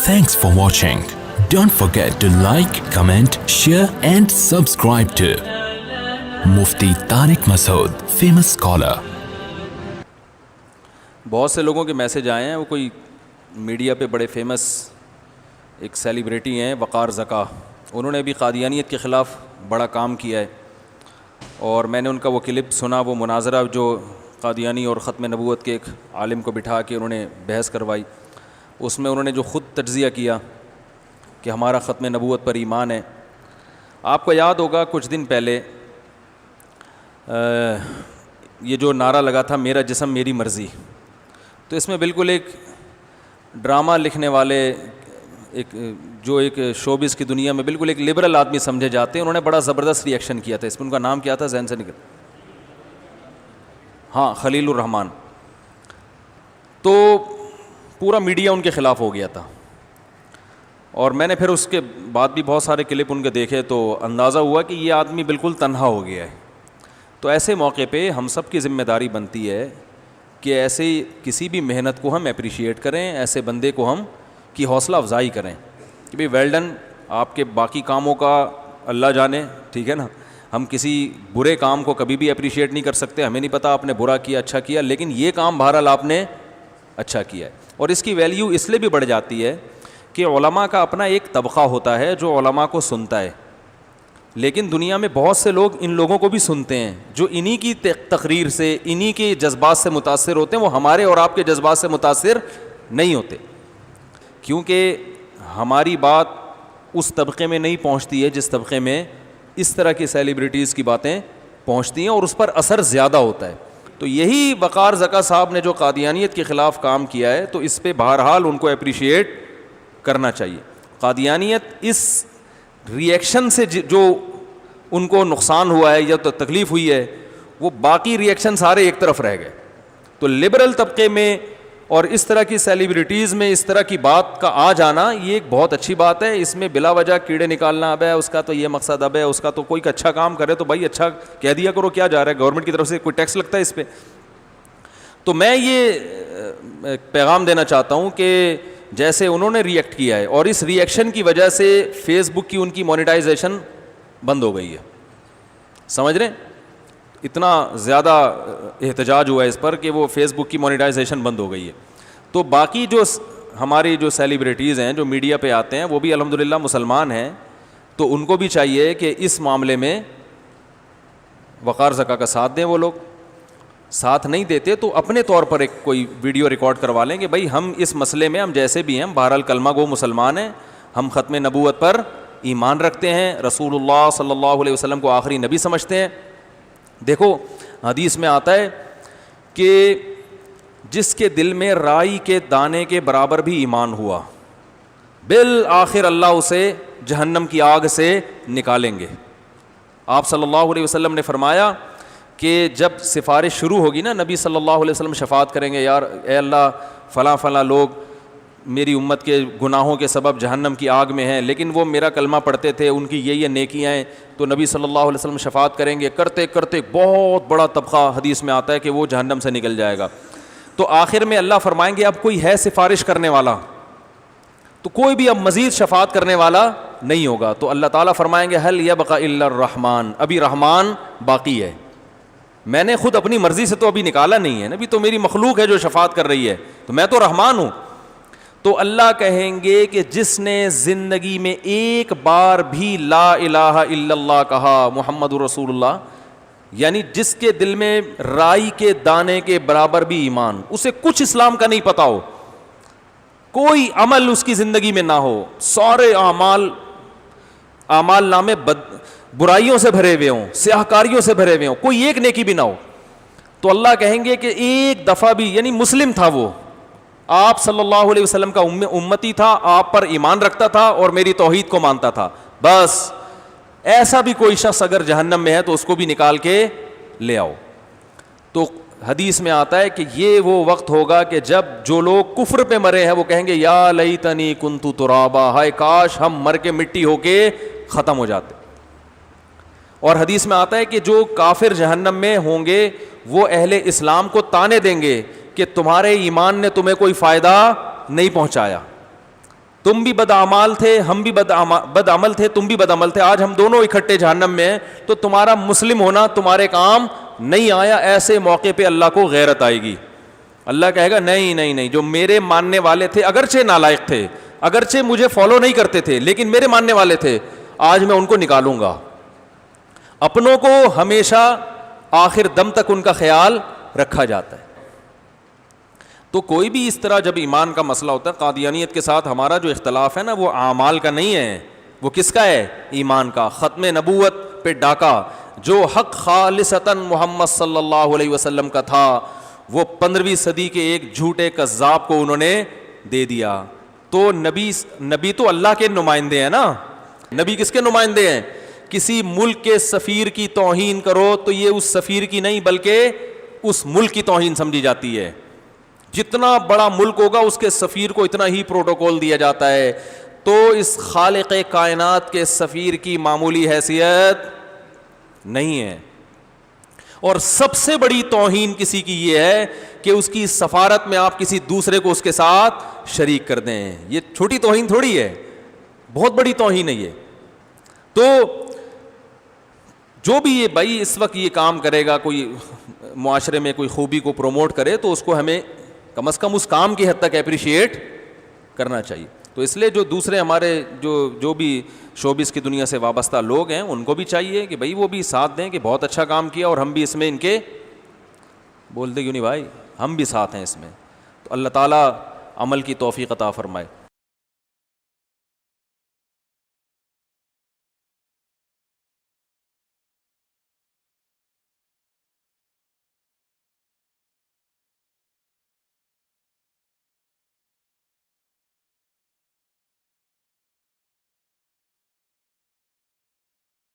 Thanks for watching. Don't forget to like, comment, share and subscribe to Mufti Tariq Masood, famous scholar. بہت سے لوگوں کے message آئے ہیں, وہ کوئی میڈیا پہ بڑے فیمس ایک سیلیبریٹی ہیں وقار زکا, انہوں نے بھی قادیانیت کے خلاف بڑا کام کیا ہے, اور میں نے ان کا وہ کلپ سنا, وہ مناظرہ جو قادیانی اور ختم نبوت کے ایک عالم کو بٹھا کے انہوں نے بحث کروائی, اس میں انہوں نے جو خود تجزیہ کیا کہ ہمارا ختم نبوت پر ایمان ہے. آپ کو یاد ہوگا کچھ دن پہلے یہ جو نعرہ لگا تھا میرا جسم میری مرضی, تو اس میں بالکل ایک ڈرامہ لکھنے والے ایک شوبز کی دنیا میں بالکل ایک لبرل آدمی سمجھے جاتے ہیں, انہوں نے بڑا زبردست ری ایکشن کیا تھا. اس میں ان کا نام کیا تھا, ذہن سے نکل, ہاں خلیل الرحمان. تو پورا میڈیا ان کے خلاف ہو گیا تھا, اور میں نے پھر اس کے بعد بھی بہت سارے کلپ ان کے دیکھے تو اندازہ ہوا کہ یہ آدمی بالکل تنہا ہو گیا ہے. تو ایسے موقع پہ ہم سب کی ذمہ داری بنتی ہے کہ ایسے کسی بھی محنت کو ہم اپریشیٹ کریں, ایسے بندے کو ہم کی حوصلہ افزائی کریں کہ بھئی ویل ڈن, آپ کے باقی کاموں کا اللہ جانے, ٹھیک ہے نا. ہم کسی برے کام کو کبھی بھی اپریشیٹ نہیں کر سکتے, ہمیں نہیں پتہ آپ نے برا کیا اچھا کیا, لیکن یہ کام بہرحال آپ نے اچھا کیا ہے. اور اس کی ویلیو اس لیے بھی بڑھ جاتی ہے کہ علماء کا اپنا ایک طبقہ ہوتا ہے جو علماء کو سنتا ہے, لیکن دنیا میں بہت سے لوگ ان لوگوں کو بھی سنتے ہیں جو انہی کی تقریر سے, انہی کے جذبات سے متاثر ہوتے ہیں. وہ ہمارے اور آپ کے جذبات سے متاثر نہیں ہوتے, کیونکہ ہماری بات اس طبقے میں نہیں پہنچتی ہے جس طبقے میں اس طرح کی سیلیبریٹیز کی باتیں پہنچتی ہیں, اور اس پر اثر زیادہ ہوتا ہے. تو یہی وقار زکا صاحب نے جو قادیانیت کے خلاف کام کیا ہے, تو اس پہ بہرحال ان کو اپریشیٹ کرنا چاہیے. قادیانیت اس ری ایکشن سے جو ان کو نقصان ہوا ہے یا تو تکلیف ہوئی ہے, وہ باقی ری ایکشن سارے ایک طرف رہ گئے. تو لبرل طبقے میں اور اس طرح کی سیلیبریٹیز میں اس طرح کی بات کا آ جانا یہ ایک بہت اچھی بات ہے. اس میں بلا وجہ کیڑے نکالنا, اب ہے اس کا تو یہ مقصد, اب ہے اس کا تو کوئی اچھا کام کرے تو بھائی اچھا کہہ دیا کرو, کیا جا رہا ہے, گورنمنٹ کی طرف سے کوئی ٹیکس لگتا ہے اس پہ. تو میں یہ پیغام دینا چاہتا ہوں کہ جیسے انہوں نے ری ایکٹ کیا ہے, اور اس ری ایکشن کی وجہ سے فیس بک کی ان کی مونیٹائزیشن بند ہو گئی ہے, سمجھ رہے ہیں, اتنا زیادہ احتجاج ہوا ہے اس پر کہ وہ فیس بک کی مونیٹائزیشن بند ہو گئی ہے. تو باقی جو ہماری جو سیلیبریٹیز ہیں جو میڈیا پہ آتے ہیں وہ بھی الحمدللہ مسلمان ہیں, تو ان کو بھی چاہیے کہ اس معاملے میں وقار زکا کا ساتھ دیں. وہ لوگ ساتھ نہیں دیتے تو اپنے طور پر ایک کوئی ویڈیو ریکارڈ کروا لیں کہ بھائی ہم اس مسئلے میں ہم جیسے بھی ہیں بہرحال کلمہ گو مسلمان ہیں, ہم ختم نبوت پر ایمان رکھتے ہیں, رسول اللہ صلی اللہ علیہ وسلم کو آخری نبی سمجھتے ہیں. دیکھو حدیث میں آتا ہے کہ جس کے دل میں رائی کے دانے کے برابر بھی ایمان ہوا, بالآخر اللہ اسے جہنم کی آگ سے نکالیں گے. آپ صلی اللہ علیہ وسلم نے فرمایا کہ جب سفارش شروع ہوگی نا, نبی صلی اللہ علیہ وسلم شفاعت کریں گے, یار اے اللہ فلاں فلاں لوگ میری امت کے گناہوں کے سبب جہنم کی آگ میں ہیں, لیکن وہ میرا کلمہ پڑھتے تھے, ان کی یہ نیکیاں ہیں. تو نبی صلی اللہ علیہ وسلم شفاعت کریں گے, کرتے کرتے بہت بڑا طبقہ حدیث میں آتا ہے کہ وہ جہنم سے نکل جائے گا. تو آخر میں اللہ فرمائیں گے اب کوئی ہے سفارش کرنے والا, تو کوئی بھی اب مزید شفاعت کرنے والا نہیں ہوگا. تو اللہ تعالیٰ فرمائیں گے هل يبقى الا الرحمن, ابھی رحمان باقی ہے, میں نے خود اپنی مرضی سے تو ابھی نکالا نہیں ہے, ابھی تو میری مخلوق ہے جو شفاعت کر رہی ہے, تو میں تو رحمان ہوں. تو اللہ کہیں گے کہ جس نے زندگی میں ایک بار بھی لا الہ الا اللہ کہا, محمد رسول اللہ, یعنی جس کے دل میں رائی کے دانے کے برابر بھی ایمان, اسے کچھ اسلام کا نہیں پتا ہو, کوئی عمل اس کی زندگی میں نہ ہو, سارے اعمال نامے برائیوں سے بھرے ہوئے ہوں, سیاہکاریوں سے بھرے ہوئے ہوں, کوئی ایک نیکی بھی نہ ہو, تو اللہ کہیں گے کہ ایک دفعہ بھی, یعنی مسلم تھا وہ, آپ صلی اللہ علیہ وسلم کا امتی تھا, آپ پر ایمان رکھتا تھا اور میری توحید کو مانتا تھا, بس ایسا بھی کوئی شخص اگر جہنم میں ہے تو اس کو بھی نکال کے لے آؤ. تو حدیث میں آتا ہے کہ یہ وہ وقت ہوگا کہ جب جو لوگ کفر پہ مرے ہیں وہ کہیں گے یا لیتنی کنت ترابا, ہائے کاش ہم مر کے مٹی ہو کے ختم ہو جاتے. اور حدیث میں آتا ہے کہ جو کافر جہنم میں ہوں گے وہ اہل اسلام کو تانے دیں گے کہ تمہارے ایمان نے تمہیں کوئی فائدہ نہیں پہنچایا. تم بھی بدعمال تھے, ہم بھی بدعمل تھے, تم بھی بدعمل تھے, آج ہم دونوں اکٹھے جہنم میں ہیں, تو تمہارا مسلم ہونا تمہارے کام نہیں آیا. ایسے موقع پہ اللہ کو غیرت آئے گی. اللہ کہے گا نہیں نہیں نہیں, جو میرے ماننے والے تھے, اگرچہ نالائق تھے, اگرچہ مجھے فالو نہیں کرتے تھے, لیکن میرے ماننے والے تھے, آج میں ان کو نکالوں گا. اپنوں کو ہمیشہ آخر دم تک ان کا خیال رکھا جاتا ہے. تو کوئی بھی اس طرح جب ایمان کا مسئلہ ہوتا ہے, قادیانیت کے ساتھ ہمارا جو اختلاف ہے نا, وہ اعمال کا نہیں ہے, وہ کس کا ہے؟ ایمان کا. ختم نبوت پہ ڈاکہ جو حق خالصتاً محمد صلی اللہ علیہ وسلم کا تھا, وہ 15ویں صدی کے ایک جھوٹے کذاب کو انہوں نے دے دیا. تو نبی تو اللہ کے نمائندے ہیں نا. نبی کس کے نمائندے ہیں؟ کسی ملک کے سفیر کی توہین کرو تو یہ اس سفیر کی نہیں بلکہ اس ملک کی توہین سمجھی جاتی ہے. جتنا بڑا ملک ہوگا اس کے سفیر کو اتنا ہی پروٹوکول دیا جاتا ہے. تو اس خالق کائنات کے سفیر کی معمولی حیثیت نہیں ہے. اور سب سے بڑی توہین کسی کی یہ ہے کہ اس کی سفارت میں آپ کسی دوسرے کو اس کے ساتھ شریک کر دیں. یہ چھوٹی توہین تھوڑی ہے, بہت بڑی توہین ہے یہ. تو جو بھی یہ بھائی اس وقت یہ کام کرے گا, کوئی معاشرے میں کوئی خوبی کو پروموٹ کرے, تو اس کو ہمیں کم از کم اس کام کی حد تک اپریشیٹ کرنا چاہیے. تو اس لیے جو دوسرے ہمارے جو بھی شوبز کی دنیا سے وابستہ لوگ ہیں, ان کو بھی چاہیے کہ بھائی وہ بھی ساتھ دیں کہ بہت اچھا کام کیا, اور ہم بھی اس میں ان کے بولتے کیوں نہیں بھائی, ہم بھی ساتھ ہیں اس میں. تو اللہ تعالیٰ عمل کی توفیق عطا فرمائے.